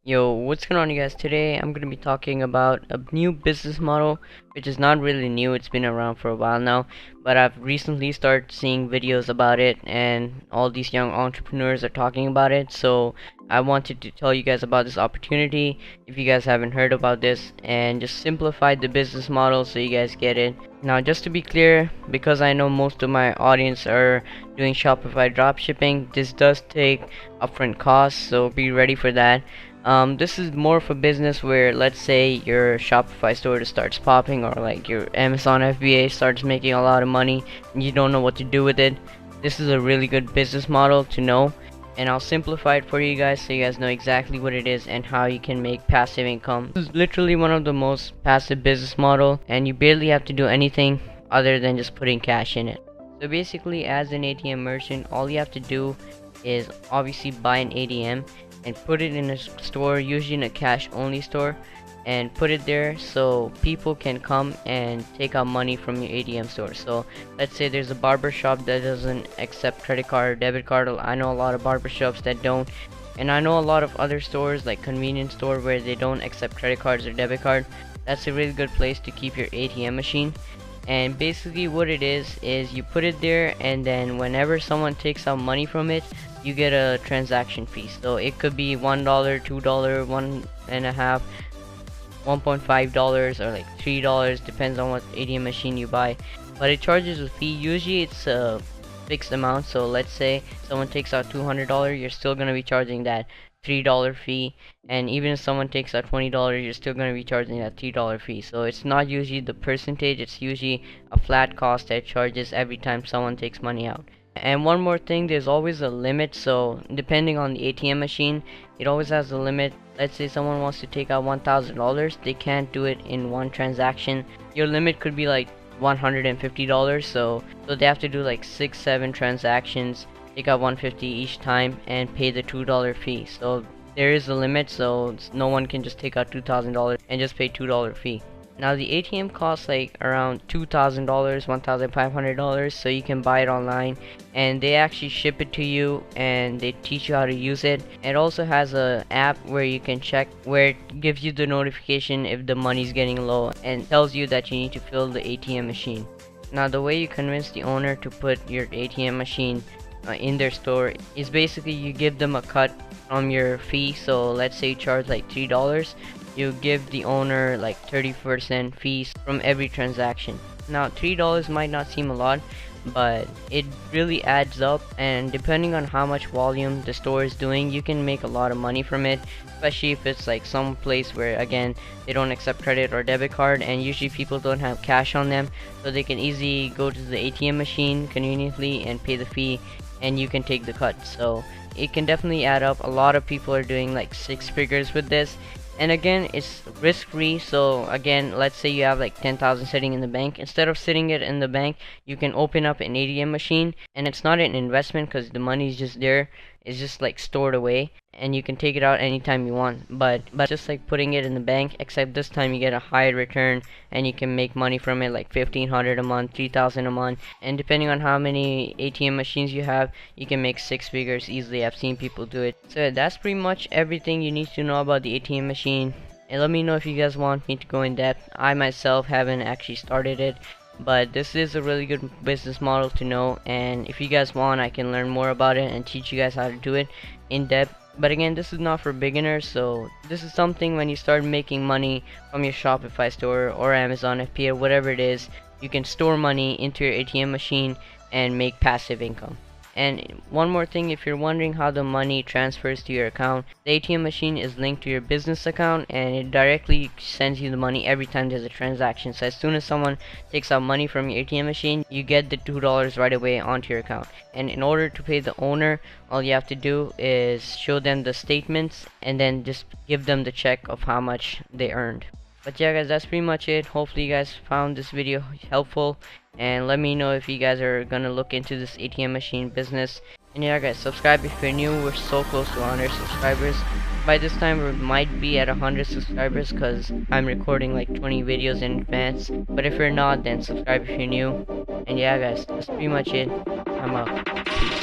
Yo, what's going on, you guys? Today I'm going to be talking about a new business model, which is not really new. It's been around for a while now, but I've recently started seeing videos about it, and all these young entrepreneurs are talking about it. So I wanted to tell you guys about this opportunity if you guys haven't heard about this, and just simplify the business model so you guys get it. Now, just to be clear, because I know most of my audience are doing Shopify dropshipping, this does take upfront costs, so be ready for that. This is more for business where, let's say, your Shopify store starts popping, or like your Amazon FBA starts making a lot of money and you don't know what to do with it. This is a really good business model to know, and I'll simplify it for you guys so you guys know exactly what it is and how you can make passive income. This is literally one of the most passive business model, and you barely have to do anything other than just putting cash in it. So basically, as an ATM merchant, all you have to do is obviously buy an ATM and put it in a store, usually in a cash only store, and put it there so people can come and take out money from your ATM store. So let's say there's a barber shop that doesn't accept credit card or debit card. I know a lot of barber shops that don't, and I know a lot of other stores like convenience store where they don't accept credit cards or debit card. That's a really good place to keep your ATM machine. And basically what it is you put it there, and then whenever someone takes out money from it, you get a transaction fee. So it could be $1, $2, one and a half, $1.5, or like $3, depends on what ATM machine you buy. But it charges a fee. Usually it's a fixed amount, so let's say someone takes out $200, you're still gonna be charging that $3 fee, and even if someone takes out $20, you're still going to be charging that $3 fee. So it's not usually the percentage, it's usually a flat cost that charges every time someone takes money out. And one more thing, there's always a limit. So depending on the ATM machine, it always has a limit. Let's say someone wants to take out $1,000, they can't do it in one transaction. Your limit could be like $150, so they have to do like 6-7 transactions, take out $150 each time, and pay the $2 fee. So there is a limit, so no one can just take out $2,000 and just pay $2 fee. Now the ATM costs like around $2,000, $1,500, so you can buy it online, and they actually ship it to you and they teach you how to use it. It also has a app where you can check, where it gives you the notification if the money's getting low and tells you that you need to fill the ATM machine. Now the way you convince the owner to put your ATM machine in their store is basically you give them a cut from your fee. So let's say you charge like $3, you give the owner like 30% fees from every transaction. Now $3 might not seem a lot, but it really adds up, and depending on how much volume the store is doing, you can make a lot of money from it, especially if it's like some place where, again, they don't accept credit or debit card, and usually people don't have cash on them, so they can easily go to the ATM machine conveniently and pay the fee, and you can take the cut. So it can definitely add up. A lot of people are doing like 6 figures with this, and again, it's risk free. So again, let's say you have like 10,000 sitting in the bank. Instead of sitting it in the bank, you can open up an ATM machine, and it's not an investment because the money is just there. It's just like stored away, and you can take it out anytime you want. But just like putting it in the bank, except this time you get a higher return, and you can make money from it, like 1,500 a month, 3,000 a month, and depending on how many ATM machines you have, you can make 6 figures easily. I've seen people do it. So that's pretty much everything you need to know about the ATM machine. And let me know if you guys want me to go in depth. I myself haven't actually started it, but this is a really good business model to know, and if you guys want, I can learn more about it and teach you guys how to do it in depth. But again, this is not for beginners, so this is something when you start making money from your Shopify store or Amazon FBA, whatever it is, you can store money into your ATM machine and make passive income. And one more thing, if you're wondering how the money transfers to your account, the ATM machine is linked to your business account, and it directly sends you the money every time there's a transaction. So as soon as someone takes out money from your ATM machine, you get the $2 right away onto your account. And in order to pay the owner, all you have to do is show them the statements and then just give them the check of how much they earned. But yeah guys, that's pretty much it. Hopefully you guys found this video helpful, and let me know if you guys are gonna look into this ATM machine business. And yeah guys, subscribe if you're new. We're so close to 100 subscribers. By this time we might be at 100 subscribers because I'm recording like 20 videos in advance. But if you're not, then subscribe if you're new. And yeah guys, that's pretty much it. I'm out. Peace.